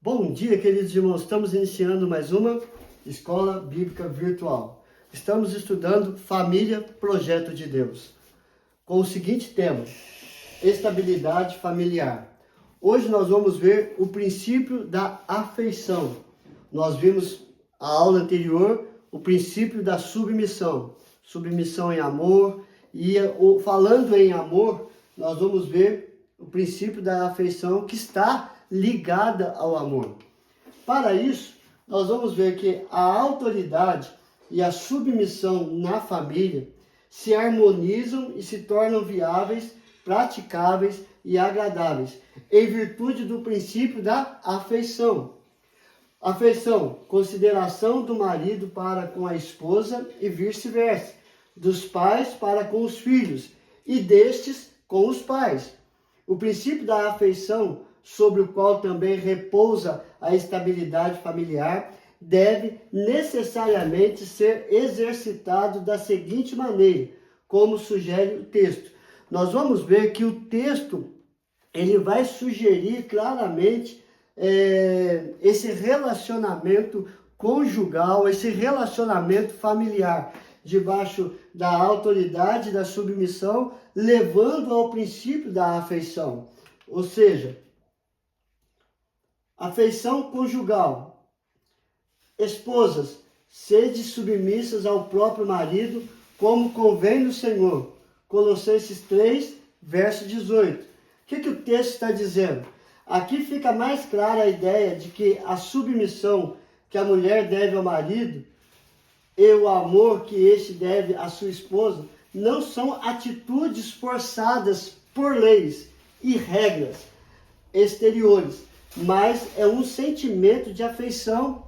Bom dia, queridos irmãos. Estamos iniciando mais uma Escola Bíblica Virtual. Estamos estudando Família, Projeto de Deus, com o seguinte tema: estabilidade familiar. Hoje nós vamos ver o princípio da afeição. Nós vimos a aula anterior o princípio da submissão. Submissão em amor. E falando em amor, nós vamos ver o princípio da afeição que está ligada ao amor. Para isso, nós vamos ver que a autoridade e a submissão na família se harmonizam e se tornam viáveis, praticáveis e agradáveis, em virtude do princípio da afeição. Afeição, consideração do marido para com a esposa e vice-versa, dos pais para com os filhos e destes com os pais. O princípio da afeição, sobre o qual também repousa a estabilidade familiar, deve necessariamente ser exercitado da seguinte maneira, como sugere o texto. Nós vamos ver que o texto ele vai sugerir claramente esse relacionamento conjugal, esse relacionamento familiar, debaixo da autoridade, da submissão, levando ao princípio da afeição. Ou seja, afeição conjugal. Esposas, sede submissas ao próprio marido, como convém no Senhor. Colossenses 3, verso 18. O que o texto está dizendo? Aqui fica mais clara a ideia de que a submissão que a mulher deve ao marido e o amor que este deve à sua esposa não são atitudes forçadas por leis e regras exteriores, mas é um sentimento de afeição,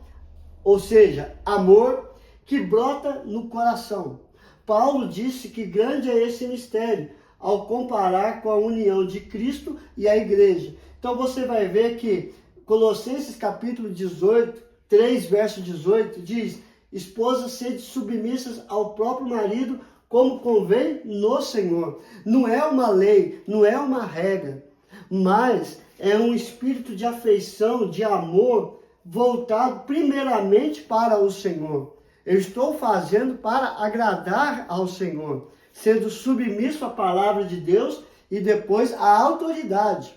ou seja, amor, que brota no coração. Paulo disse que grande é esse mistério, ao comparar com a união de Cristo e a igreja. Então você vai ver que Colossenses capítulo 18, 3 verso 18, diz: esposas, sede submissas ao próprio marido, como convém no Senhor. Não é uma lei, não é uma regra, mas é um espírito de afeição, de amor, voltado primeiramente para o Senhor. Eu estou fazendo para agradar ao Senhor, sendo submisso à palavra de Deus e depois à autoridade.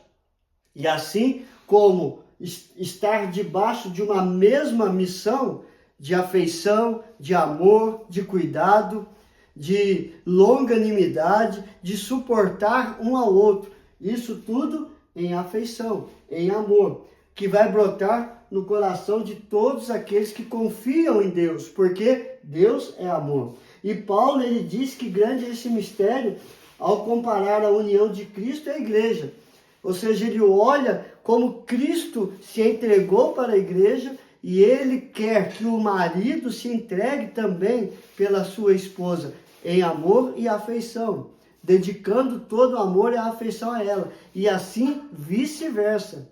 E assim como estar debaixo de uma mesma missão de afeição, de amor, de cuidado, de longanimidade, de suportar um ao outro. Isso tudo em afeição, em amor, que vai brotar no coração de todos aqueles que confiam em Deus, porque Deus é amor. E Paulo, ele diz que grande é esse mistério ao comparar a união de Cristo e a igreja. Ou seja, ele olha como Cristo se entregou para a igreja e ele quer que o marido se entregue também pela sua esposa em amor e afeição, dedicando todo o amor e a afeição a ela, e assim vice-versa.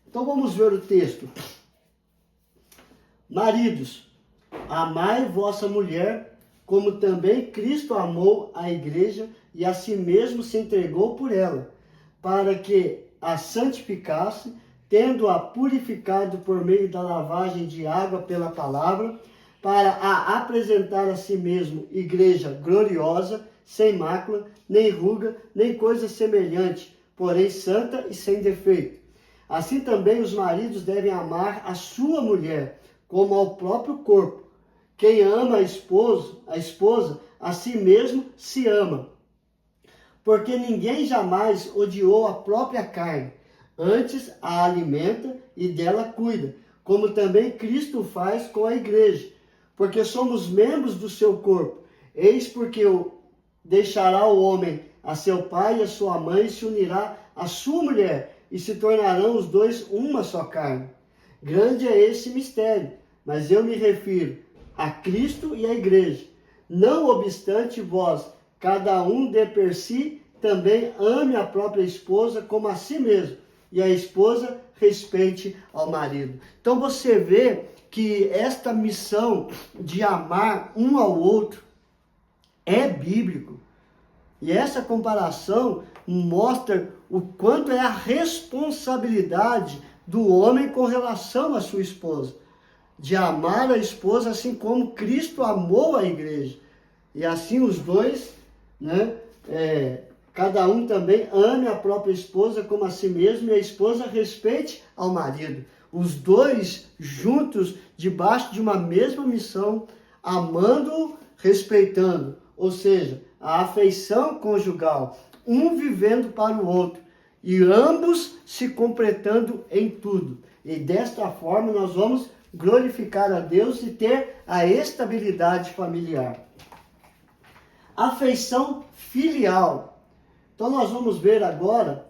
Então vamos ver o texto. Maridos, amai vossa mulher, como também Cristo amou a igreja e a si mesmo se entregou por ela, para que a santificasse, tendo-a purificado por meio da lavagem de água pela palavra, para a apresentar a si mesmo igreja gloriosa, sem mácula, nem ruga, nem coisa semelhante, porém santa e sem defeito. Assim também os maridos devem amar a sua mulher, como ao próprio corpo. Quem ama a esposa, a si mesmo se ama. Porque ninguém jamais odiou a própria carne, antes a alimenta e dela cuida, como também Cristo faz com a igreja, porque somos membros do seu corpo. Eis porque deixará o homem a seu pai e a sua mãe, e se unirá à sua mulher, e se tornarão os dois uma só carne. Grande é esse mistério, mas eu me refiro a Cristo e à igreja. Não obstante vós, cada um de per si, também ame a própria esposa como a si mesmo, e a esposa respeite ao marido. Então você vê que esta missão de amar um ao outro é bíblico. E essa comparação mostra o quanto é a responsabilidade do homem com relação à sua esposa, de amar a esposa assim como Cristo amou a igreja. E assim os dois, né, cada um também ame a própria esposa como a si mesmo, e a esposa respeite ao marido. Os dois juntos, debaixo de uma mesma missão, amando, respeitando, ou seja, a afeição conjugal, um vivendo para o outro, e ambos se completando em tudo. E desta forma nós vamos glorificar a Deus e ter a estabilidade familiar. Afeição filial. Então nós vamos ver agora,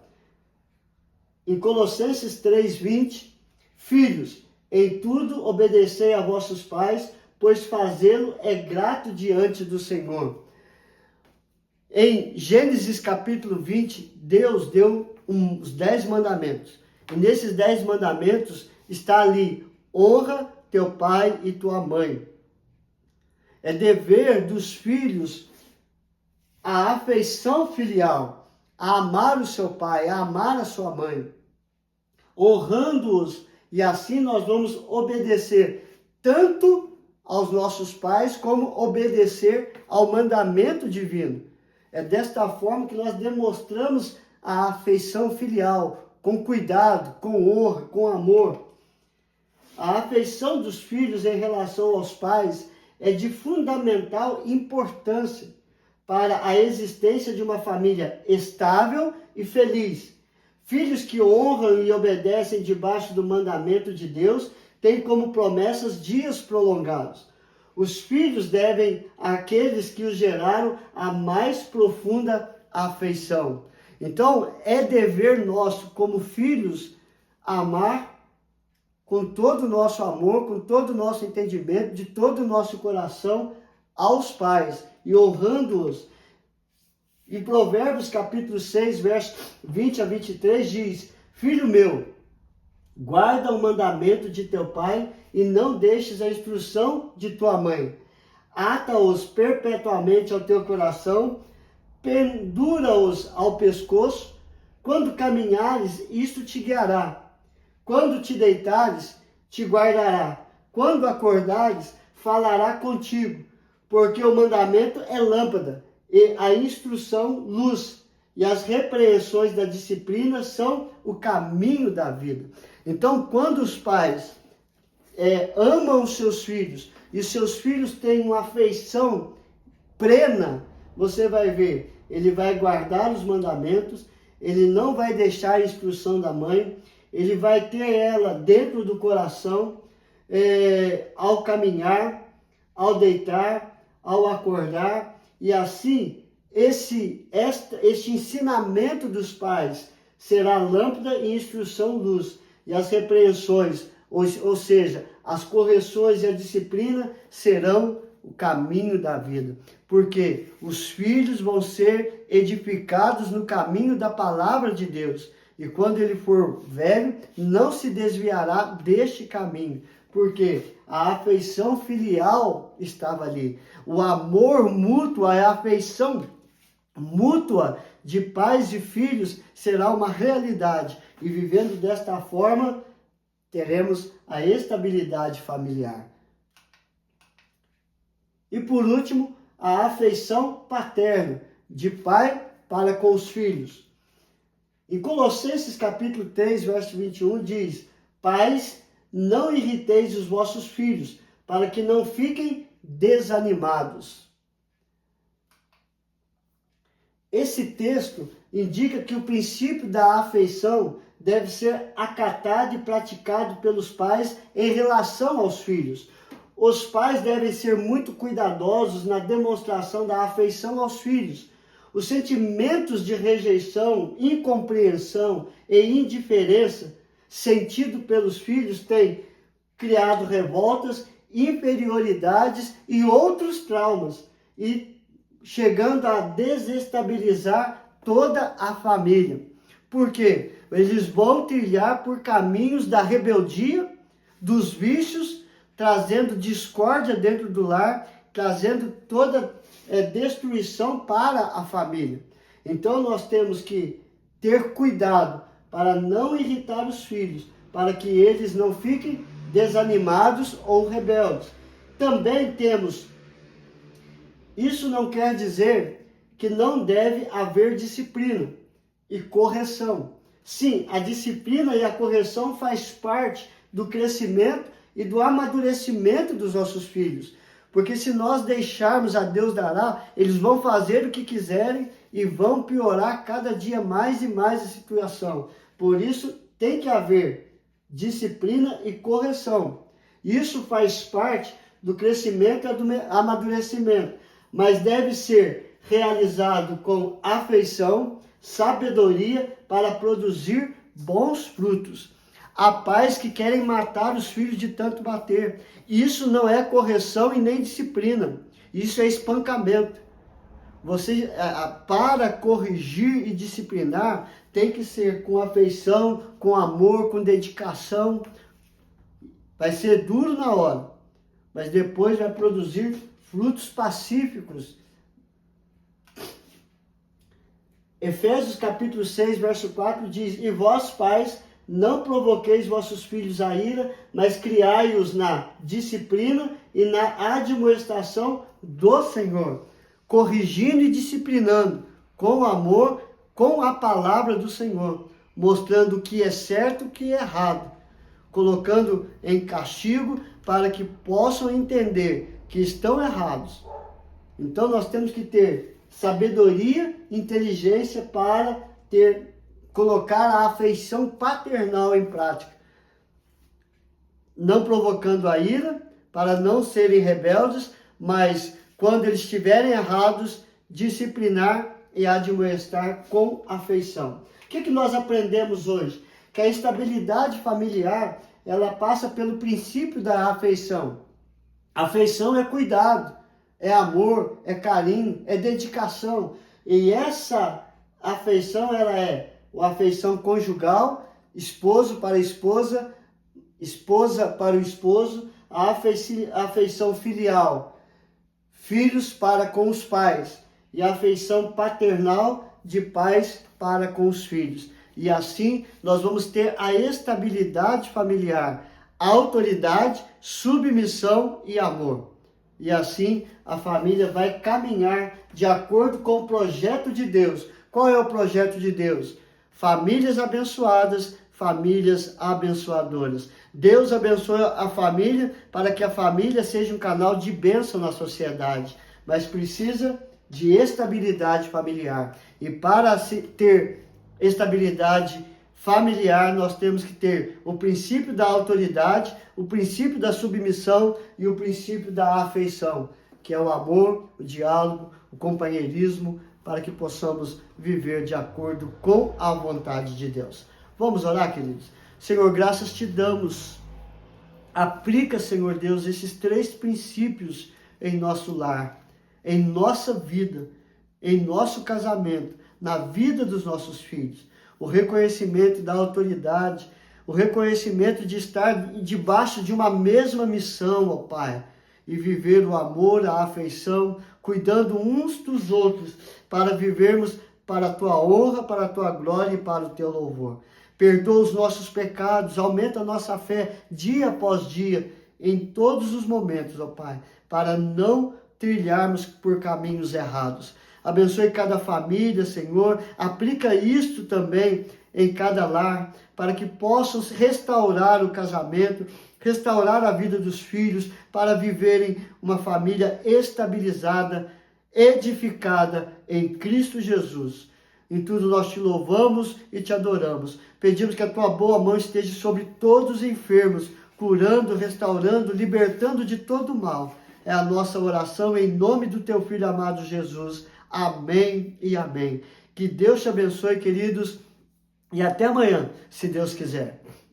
em Colossenses 3:20, filhos, em tudo obedecei a vossos pais, pois fazê-lo é grato diante do Senhor. Em Gênesis capítulo 20, Deus deu os 10 mandamentos. E nesses 10 mandamentos está ali, honra teu pai e tua mãe. É dever dos filhos a afeição filial, a amar o seu pai, a amar a sua mãe, honrando-os, e assim nós vamos obedecer tanto aos nossos pais, como obedecer ao mandamento divino. É desta forma que nós demonstramos a afeição filial, com cuidado, com honra, com amor. A afeição dos filhos em relação aos pais é de fundamental importância para a existência de uma família estável e feliz. Filhos que honram e obedecem debaixo do mandamento de Deus têm como promessas dias prolongados. Os filhos devem àqueles que os geraram a mais profunda afeição. Então, é dever nosso como filhos amar com todo o nosso amor, com todo o nosso entendimento, de todo o nosso coração aos pais e honrando-os. Em Provérbios capítulo 6, versos 20 a 23 diz: filho meu, guarda o mandamento de teu pai e não deixes a instrução de tua mãe. Ata-os perpetuamente ao teu coração, pendura-os ao pescoço. Quando caminhares, isto te guiará. Quando te deitares, te guardará. Quando acordares, falará contigo. Porque o mandamento é lâmpada, e a instrução luz, e as repreensões da disciplina são o caminho da vida. Então, quando os pais amam os seus filhos, e seus filhos têm uma afeição plena, você vai ver, ele vai guardar os mandamentos, ele não vai deixar a instrução da mãe, ele vai ter ela dentro do coração, ao caminhar, ao deitar, ao acordar, e assim, este ensinamento dos pais será lâmpada e instrução luz, e as repreensões, ou seja, as correções e a disciplina serão o caminho da vida. Porque os filhos vão ser edificados no caminho da palavra de Deus. E quando ele for velho, não se desviará deste caminho. Porque a afeição filial estava ali. O amor mútuo, a afeição mútua de pais e filhos será uma realidade. E vivendo desta forma, teremos a estabilidade familiar. E por último, a afeição paterna, de pai para com os filhos. Em Colossenses capítulo 3, verso 21, diz: pais, não irriteis os vossos filhos, para que não fiquem desanimados. Esse texto indica que o princípio da afeição deve ser acatado e praticado pelos pais em relação aos filhos. Os pais devem ser muito cuidadosos na demonstração da afeição aos filhos. Os sentimentos de rejeição, incompreensão e indiferença sentido pelos filhos têm criado revoltas, inferioridades e outros traumas, e chegando a desestabilizar toda a família. Por quê? Eles vão trilhar por caminhos da rebeldia, dos vícios, trazendo discórdia dentro do lar, trazendo toda destruição para a família. Então nós temos que ter cuidado para não irritar os filhos, para que eles não fiquem desanimados ou rebeldes. Também temos, isso não quer dizer que não deve haver disciplina e correção. Sim, a disciplina e a correção faz parte do crescimento e do amadurecimento dos nossos filhos. Porque se nós deixarmos a Deus dará, eles vão fazer o que quiserem e vão piorar cada dia mais e mais a situação. Por isso, tem que haver disciplina e correção. Isso faz parte do crescimento e do amadurecimento, mas deve ser realizado com afeição, sabedoria para produzir bons frutos. Há pais que querem matar os filhos de tanto bater. Isso não é correção e nem disciplina. Isso é espancamento. Você, para corrigir e disciplinar, tem que ser com afeição, com amor, com dedicação. Vai ser duro na hora, mas depois vai produzir frutos pacíficos. Efésios capítulo 6, verso 4 diz: E vós, pais, não provoqueis vossos filhos a ira, mas criai-os na disciplina e na admoestação do Senhor, corrigindo e disciplinando com amor, com a palavra do Senhor, mostrando o que é certo e o que é errado, colocando em castigo para que possam entender que estão errados. Então nós temos que ter sabedoria, inteligência para colocar a afeição paternal em prática, não provocando a ira, para não serem rebeldes, mas quando eles estiverem errados, disciplinar e admoestar com afeição. O que nós aprendemos hoje? Que a estabilidade familiar, ela passa pelo princípio da afeição. Afeição é cuidado, é amor, é carinho, é dedicação. E essa afeição, ela é a afeição conjugal, esposo para a esposa, esposa para o esposo, a afeição filial, filhos para com os pais, e a afeição paternal de pais para com os filhos. E assim nós vamos ter a estabilidade familiar, a autoridade, submissão e amor. E assim a família vai caminhar de acordo com o projeto de Deus. Qual é o projeto de Deus? Famílias abençoadas, famílias abençoadoras. Deus abençoa a família para que a família seja um canal de bênção na sociedade, mas precisa de estabilidade familiar. E para ter estabilidade familiar, nós temos que ter o princípio da autoridade, o princípio da submissão e o princípio da afeição, que é o amor, o diálogo, o companheirismo, para que possamos viver de acordo com a vontade de Deus. Vamos orar, queridos? Senhor, graças te damos. Aplica, Senhor Deus, esses 3 princípios em nosso lar, em nossa vida, em nosso casamento, na vida dos nossos filhos. O reconhecimento da autoridade, o reconhecimento de estar debaixo de uma mesma missão, ó Pai, e viver o amor, a afeição, cuidando uns dos outros, para vivermos para a Tua honra, para a Tua glória e para o Teu louvor. Perdoa os nossos pecados, aumenta a nossa fé dia após dia, em todos os momentos, ó Pai, para não trilharmos por caminhos errados. Abençoe cada família, Senhor, aplica isto também em cada lar, para que possam restaurar o casamento, restaurar a vida dos filhos, para viverem uma família estabilizada, edificada em Cristo Jesus. Em tudo nós te louvamos e te adoramos. Pedimos que a tua boa mão esteja sobre todos os enfermos, curando, restaurando, libertando de todo mal. É a nossa oração em nome do teu Filho amado Jesus. Amém e amém. Que Deus te abençoe, queridos, e até amanhã, se Deus quiser.